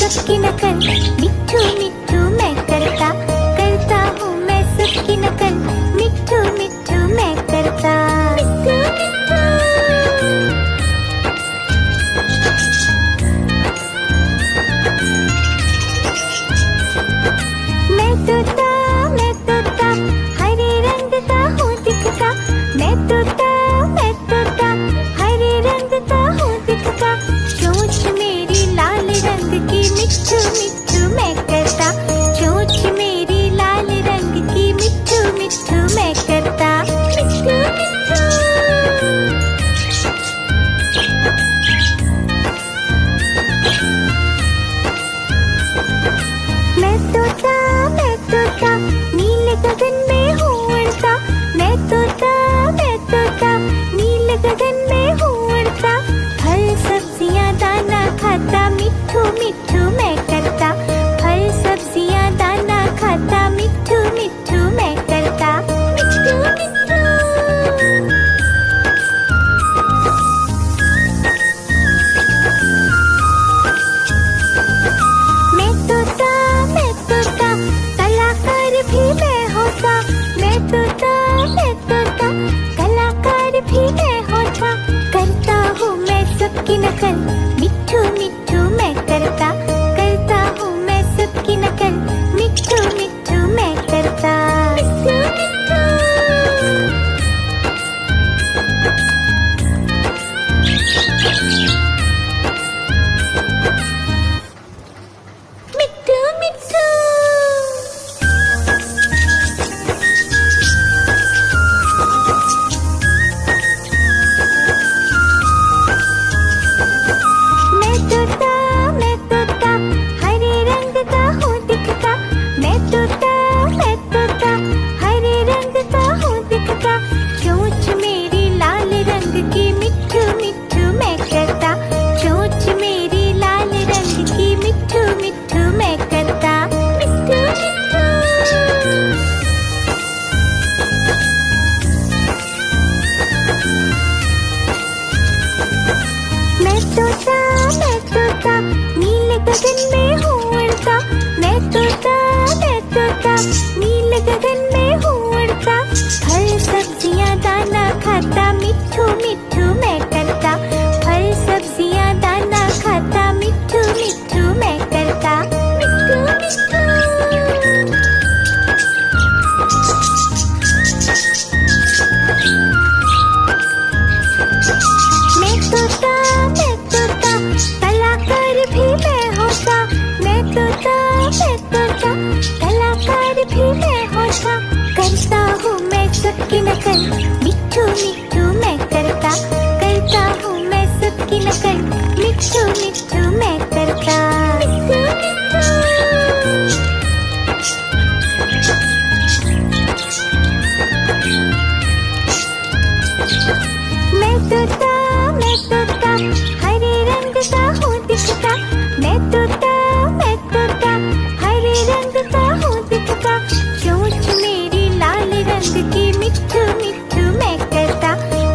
सबकी नकल, मिट्ठू मिट्ठू मैं करता, करता हूँ मैं सबकी नकल, मिट्ठू मिट्ठू मैं करता। मैं तोता हरे रंग का हूँ दिखता, मैं तोता हरे रंग का हूँ दिखता, चोंच मेरी लाल रंग की, मिट्ठू मिट्ठू मैं करता, चोंच मेरी लाल रंग की, मिट्ठू मिट्ठू मैं करता। मैं तोता नीले गगन में हूँ उड़ता, मैं तोता नीले गगन में हूँ उड़ता, फल सब्जियाँ दाना खाता, मिट्ठू मिट्ठू मैं करता, फल सब्जियाँ दाना खाता, मिट्ठू मिट्ठू मैं करता। मैं तोता कलाकार भी मैं होता, मैं तोता कलाकार भी मैं होता, करता हूँ मैं सबकी नकल, मिट्ठू मिट्ठू मैं करता, करता हूँ मैं सबकी नकल, मिट्ठू मिट्ठू मैं करता। मिट्ठू मिट्ठू मैं तोता हरे रंग का हूँ दिखता, मैं तोता हरे रंग का हूँ दिखता, चोंच मेरी लाल रंग की, मिट्ठू मिट्ठू मैं करता, चोंच मेरी लाल रंग की, मिट्ठू मिट्ठू मैं करता। मैं तोता नीले गगन में हूँ उड़ता, मैं तोता नीले गगन में हूँ उड़ता, फल सब्जियाँ दाना खाता, मिट्ठू मिट्ठू मैं करता, फल सब्जियाँ दाना खाता, मिट्ठू मिट्ठू मैं करता। मैं तोता कलाकार भी मैं होता, मैं तोता कलाकार भी मैं होता, करता हूँ मैं सबकी नकल, मिट्ठू मिट्ठू मैं करता, करता हूँ मैं सबकी नकल, मिट्ठू मिट्ठू मैं करता। मैं तोता हरे रंग का हूँ दिखता, मैं तोता हरे रंग का हूँ दिखता, चोंच मेरी लाल रंग की, मिट्ठू मिट्ठू मैं करता,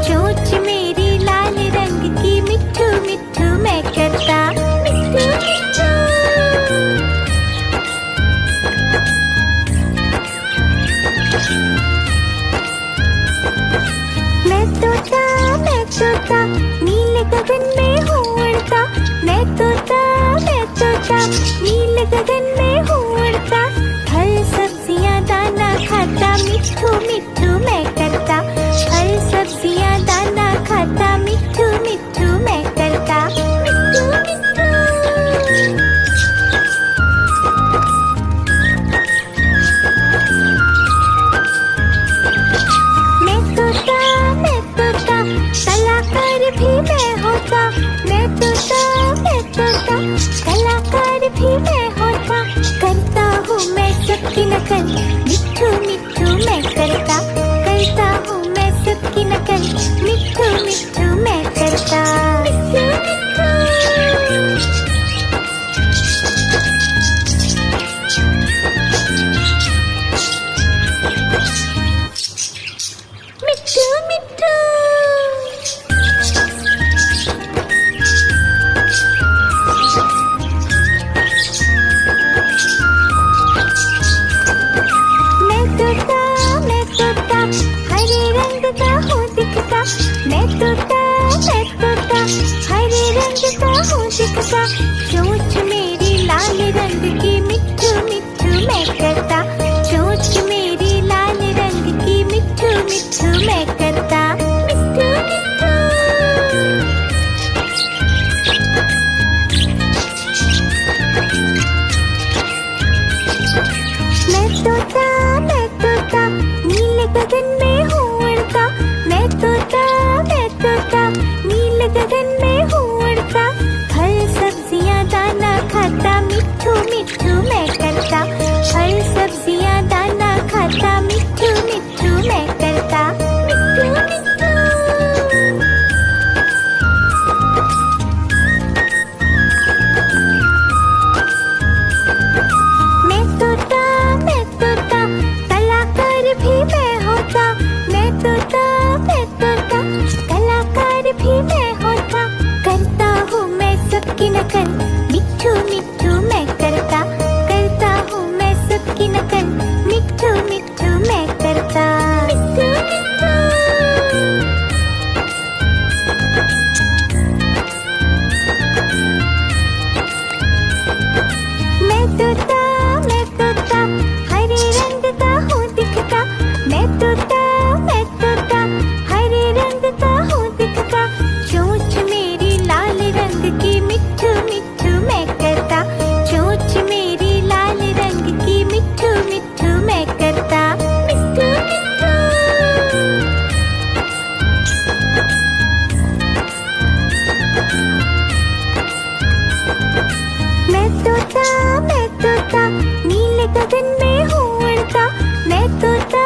चोंच मेरी लाल रंग की, मिट्ठू मिट्ठू मैं करता। मैं तोता नीले गगन में हूँ उड़ता, मैं तोता नीले गगन में हूँ उड़ता, फल सब्जियाँ दाना खाता, मिट्ठू मिट्ठू मैं करता, फल सब्जियाँ दाना खाता, मिट्ठू मिट्ठू मैं करता। मैं तोता कलाकार भी मैं होता, मैं तोता कलाकार भी मैं होता, करता हूँ मैं सबकी नकल, मिट्ठू मिट्ठू मैं करता, तोता, चोंच मेरी लाल रंग की मिट्ठू मिट्ठू मैं करता, चोंच मेरी लाल रंग की मिट्ठू मिट्ठू मैं करता, मिट्ठू मिट्ठू। मैं तोता नीले गगन में हूँ उड़ता, मैं तोता नीले गगन में हूँ उड़ता, फल सब्जियाँ दाना खाता, मिट्ठू मिट्ठू मैं करता, फल सब्जियाँ दाना खाता, मिट्ठू मिट्ठू मैं करता, मिट्ठू मिट्ठू। मैं तोता कलाकार भी मैं होता, मैं तोता कलाकार भी मैं होता, करता हूँ मैं सबकी नकल, मिट्ठू मिट्ठू मैं करता हूँ मैं सबकी नकल, मिट्ठू मिट्ठू मैं करता, मिट्ठू मिट्ठू। मैं तोता हरे रंग का हूँ दिखता, मैं तोता हरे रंग का हूँ दिखता, चोंच मेरी लाल रंग की मिट्ठू मिट्ठू मैं करता, चोंच मेरी लाल रंग की मिट्ठू मिट्ठू मैं करता, मिट्ठू मिट्ठू। मैं तोता नीले गगन में हूँ उड़ता, मैं तोता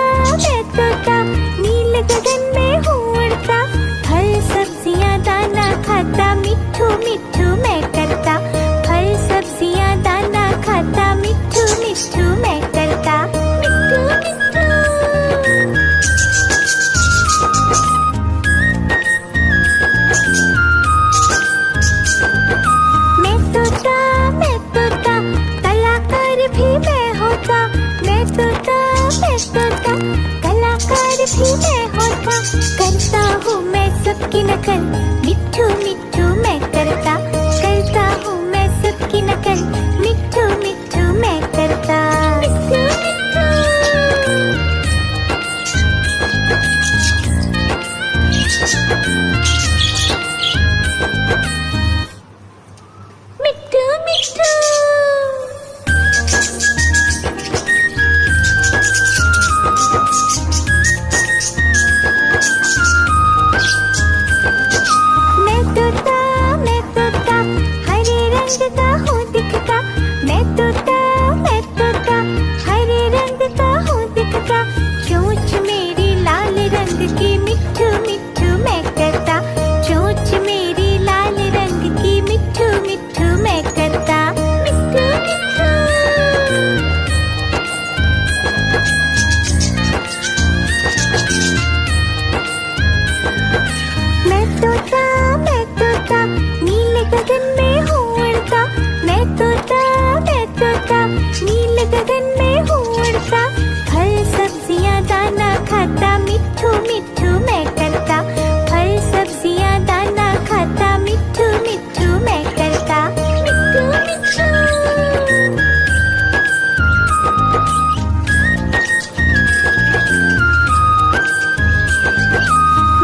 नीले गगन में हूँ उड़ता, फल सब्जियाँ दाना खाता, मिट्ठू मिट्ठू मैं करता, फल सब्जियाँ दाना खाता, मिट्ठू मिट्ठू मैं करता, मिट्ठू मिट्ठू। मैं तोता कलाकार भी मैं होता, मैं तोता कलाकार भी मैं होता, करता हूँ मैं सबकी नकल, मिट्ठू मिट्ठू मैं करता हूँ मैं सबकी नकल, मिट्ठू मिट्ठू मैं करता, मिट्ठू मिट्ठू। मिट्ठू मिट्ठू। मैं तोता हरे रंग का हूँ दिखता, मैं तोता हरे रंग का हूँ दिखता, चोंच मेरी लाल रंग की मिट्ठू मिट्ठू मैं करता, चोंच मेरी लाल रंग की मिट्ठू मिट्ठू मैं करता, मिट्ठू मिट्ठू। मैं तोता नीले गगन में हूँ उड़ता, मैं तोता नीले गगन में हूँ उड़ता, फल सब्जियाँ दाना खाता, मिट्ठू मिट्ठू मैं करता, फल सब्जियाँ दाना खाता, मिट्ठू मिट्ठू मैं करता, मिट्ठू मिट्ठू।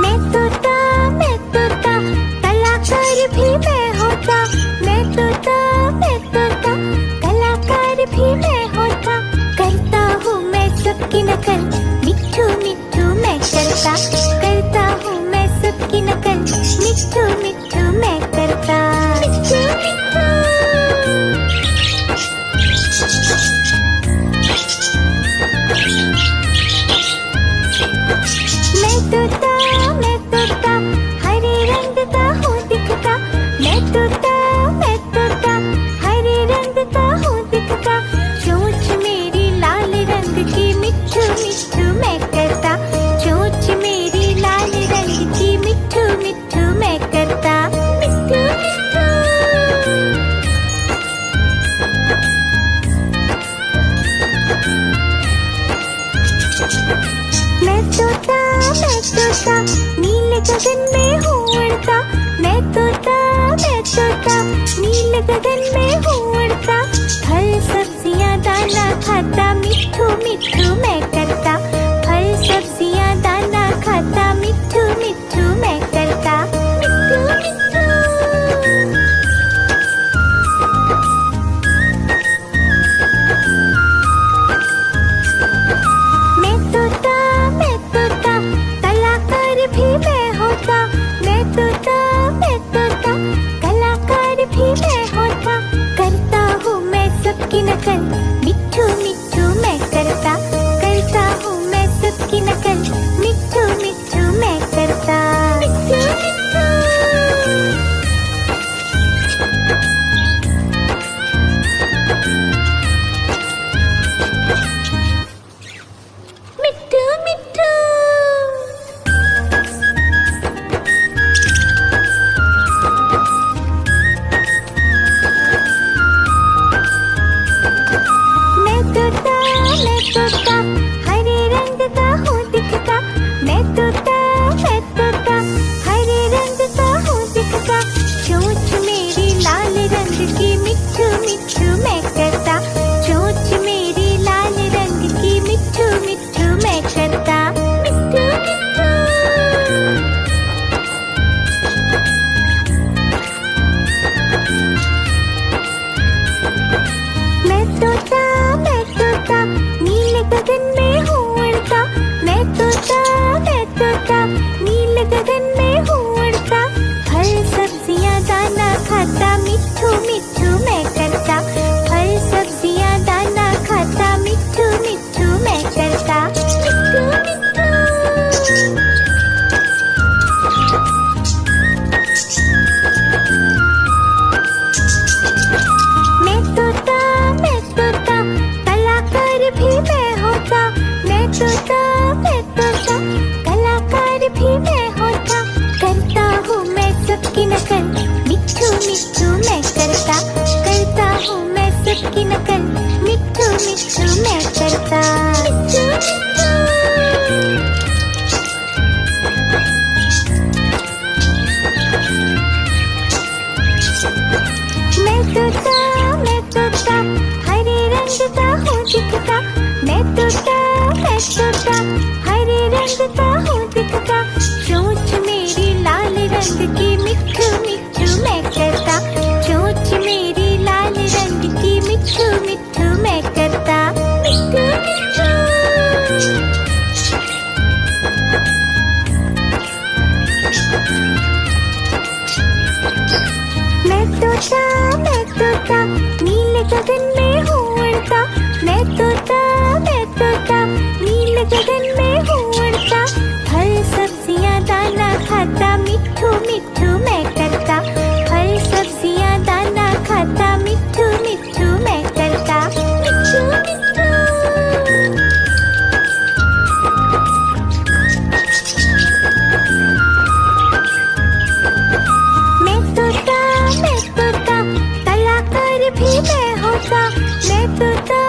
मैं तोता कलाकार भी मैं होता, मैं तोता कलाकार भी मैं होता, करता हूँ मैं सबकी नकल, मिट्ठू मिट्ठू मैं करता हूँ मैं सबकी नकल, मिट्ठू मिट्ठू मैं करता, मिट्ठू मिट्ठू। मैं तोता हरे रंग का हूँ दिखता, मैं तोता हरे रंग का हूँ दिखता, चोंच मेरी लाल रंग की मिट्ठू मिट्ठू मैं करता, चोंच मेरी लाल रंग की मिट्ठू मिट्ठू मैं करता, मिट्ठू मिट्ठू। मैं तोता नीले गगन में हूँ उड़ता, मैं तोता नीले गगन में हूँ उड़ता, फल सब्जियाँ दाना खाता, मिट्ठू मिट्ठू मैं करता। फल सब्जियाँ दाना खाता, मिट्ठू मिट्ठू मैं करता। मिट्ठू मिट्ठू। मैं तोता, कलाकार भी मैं होता। मैं तोता, कलाकार भी मैं होता। करता हूँ मैं सबकी नकल, मिट्ठू मिट्ठू मैं करता। करता हूँ मैं सबकी नकल, मिट्ठू मिट्ठू मैं करता। मिट्ठू मिट्ठू। मिट्ठू मिट्ठू। मैं तोता, हरे रंग का हूँ दिखता। मैं तोता, हरे रंग का हूँ दिखता। चोंच मेरी लाल रंग की, मिट्ठू मिट्ठू मैं करता। चोंच मेरी लाल रंग की, मिट्ठू मिट्ठू मैं करता। मिट्ठू मिट्ठू। मैं तोता, नीले गगन में हूँ उड़ता। मैं तोता, नीले गगन में हूँ उड़ता। फल सब्जियाँ दाना खाता, मिट्ठू मिट्ठू मैं करता। फल सब्जियाँ दाना खाता, मिट्ठू मिट्ठू मैं करता। मिट्ठू मिट्ठू। मैं तोता, कलाकार भी मैं होता। मैं तोता, कलाकार भी मैं होता। करता हूँ मैं सबकी नकल, मिट्ठू मिट्ठू मैं करता। करता हूँ मैं सबकी नकल, मिट्ठू मिट्ठू मैं करता। मिट्ठू मिट्ठू। मैं तोता, हरे रंग का हूँ दिखता। मैं तोता, हरे रंग का हूँ दिखता। चोंच मेरी लाल रंग की, मिट्ठू मिट्ठू मैं करता। चोंच मेरी लाल रंग की, मिट्ठू मिट्ठू मैं करता। मिट्ठू मिट्ठू। मैं तोता, नीले गगन में हूँ उड़ता। मैं तोता, नीले गगन में हूँ उड़ता। फल सब्जियाँ दाना खाता, मिट्ठू मिट्ठू मैं करता। फल सब्जियाँ दाना खाता, मिट्ठू मिट्ठू मैं करता। मिट्ठू मिट्ठू। मैं तोता, कलाकार भी मैं होता। मैं तोता,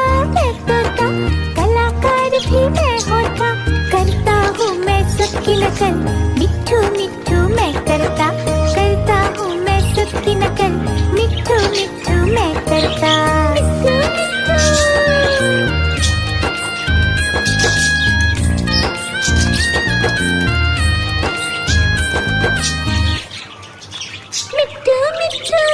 कलाकार भी मैं होता। करता हूँ मैं सबकी नकल, मिट्ठू मिट्ठू मैं करता। करता हूँ मैं सबकी नकल, मिट्ठू मिट्ठू मैं करता। मिट्ठू मिट्ठू। मिट्ठू मिट्ठू।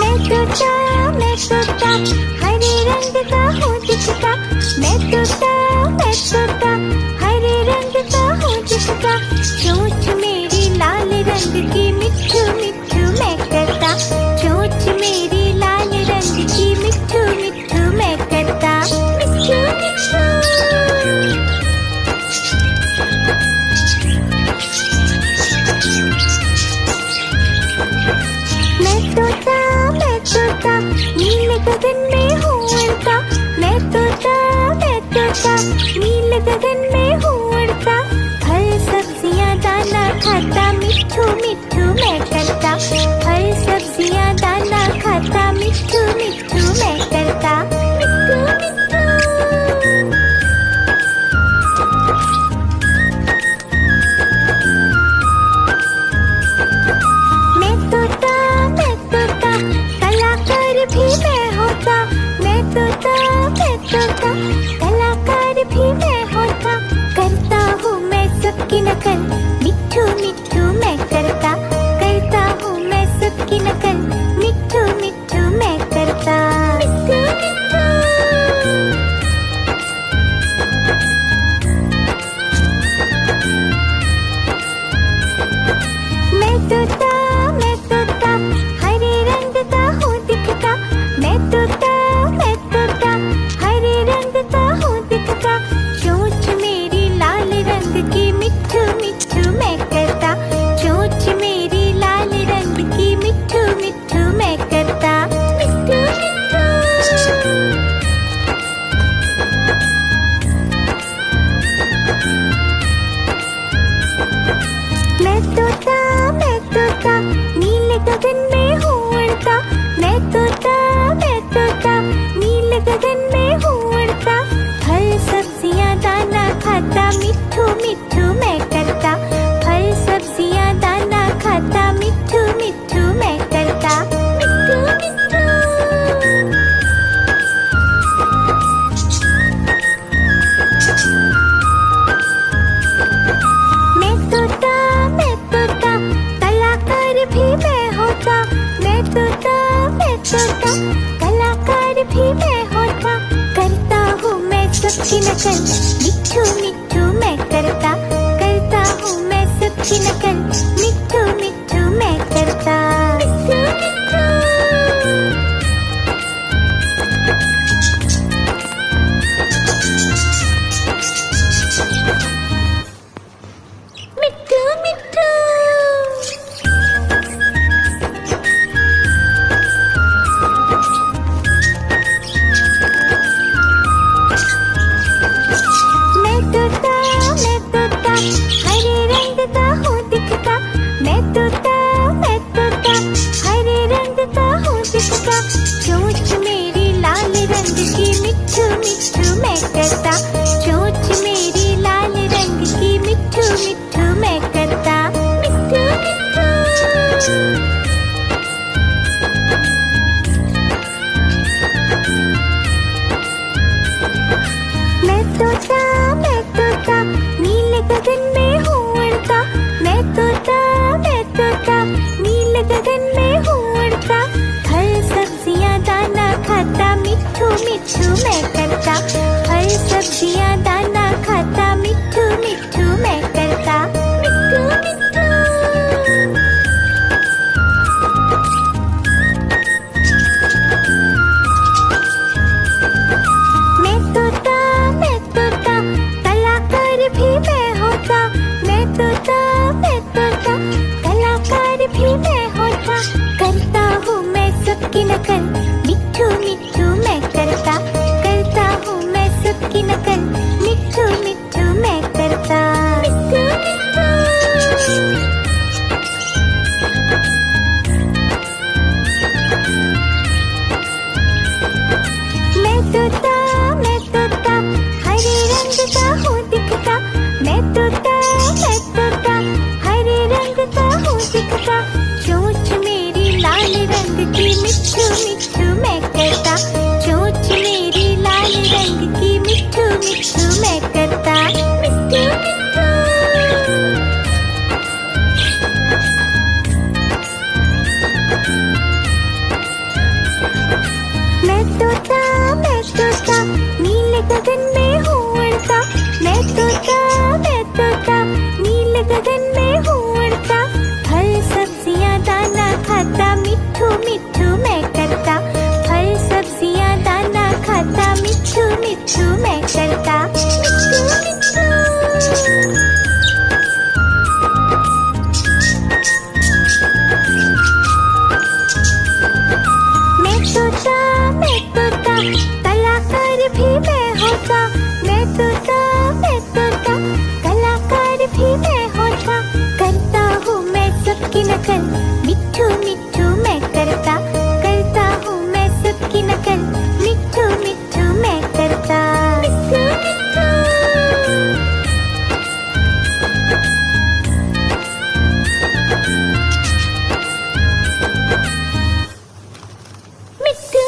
मैं तोता, हरे रंग का हूँ दिखता। मैं तोता, हरे रंग का हूँ दिखता। चोंच मेरी लाल रंग की, मिट्ठू मिट्ठू मैं करता। चोंच मेरी लाल रंग की, मिट्ठू मिट्ठू मैं करता। मिट्ठू मिट्ठू। मैं तोता, नीले गगन में हूँ उड़ता। मैं तोता, नीले गगन में हूँ उड़ता। फल सब्जियाँ दाना खाता, मिट्ठू मिट्ठू मैं करता। फल सब्जियाँ दाना खाता, मिट्ठू मिट्ठू मैं करता। मिट्ठू मिट्ठू। भी मैं होता, मैं तोता, मैं तोता, कलाकार भी मैं होता। करता हूँ मैं सबकी नकल, मिट्ठू मिट्ठू मैं करता हूँ मैं सबकी नकल, मिट्ठू मिट्ठू मैं करता। मिट्ठू मिट्ठू मैं तोता हरे रंग का हूँ दिखता। मैं तोता हरे रंग का हूँ दिखता। चोंच मेरी लाल रंग की, मिट्ठू मिट्ठू मैं करता। चोंच मेरी लाल रंग की, मिट्ठू मिट्ठू मैं करता। मिट्ठू मिट्ठू मैं तोता नीले गगन में हूँ उड़ता। मैं तोता नीले गगन में हूँ उड़ता। फल सब्जियाँ दाना खाता, मिट्ठू मिट्ठू मैं करता। फल सब्जियाँ दाना खाता, मिट्ठू मिट्ठू मैं करता। मिट्ठू मिट्ठू मैं तोता कलाकार भी मैं होता। मैं तोता कलाकार भी मैं होता। करता हूँ मैं सबकी नकल, मिट्ठू मिट्ठू मैं करता हूँ मैं सबकी नकल, मिट्ठू मिट्ठू मैं करता। मिट्ठू मिट्ठू मिट्ठू मिट्ठू मैं तोता हरे रंग का हूँ दिखता। मैं तोता हरे रंग का हूँ दिखता। चोंच मेरी लाल रंग की, मिट्ठू मिट्ठू मैं करता। चोंच मेरी लाल रंग की, मिट्ठू मिट्ठू मैं करता। मिट्ठू मिट्ठू मैं तोता नीले गगन में हूँ उड़ता। मैं तोता नीले गगन में हूँ उड़ता। फल सब्जियाँ दाना खाता, मिट्ठू मिट्ठू मैं करता। फल सब्जियाँ दाना खाता, मिट्ठू मिट्ठू मैं करता। मिट्ठू मिट्ठू मैं तोता कलाकार भी मैं होता। मैं तोता कलाकार भी मैं होता। करता हूँ मैं सबकी नकल, मिट्ठू मिट्ठू मैं करता हूँ मैं सबकी नकल, मिट्ठू मिट्ठू मैं करता। मिट्ठू मिट्ठू मैं तोता हरे रंग का हूँ दिखता। मैं तोता हरे रंग का हूँ दिखता। चोंच मेरी लाल रंग की, मिट्ठू मिट्ठू मैं करता। चोंच मेरी लाल रंग की, मिट्ठू मिट्ठू मैं करता। मिट्ठू मिट्ठू मैं तोता नीले गगन में हूँ उड़ता। मैं तोता नीले गगन में हूँ उड़ता। फल सब्जियाँ दाना खाता, मिट्ठू मिट्ठू मैं करता। फल सब्जियाँ दाना खाता, मिट्ठू मिट्ठू मैं करता। मिट्ठू मिट्ठू मैं तोता कलाकार भी मैं होता। मैं तोता कलाकार भी मैं होता। करता हूँ मैं सबकी नकल, मिट्ठू मिट्ठू मैं करता हूँ मैं सबकी नकल, मिट्ठू मिट्ठू मैं करता। मिट्ठू मिट्ठू मिट्ठू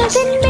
गगन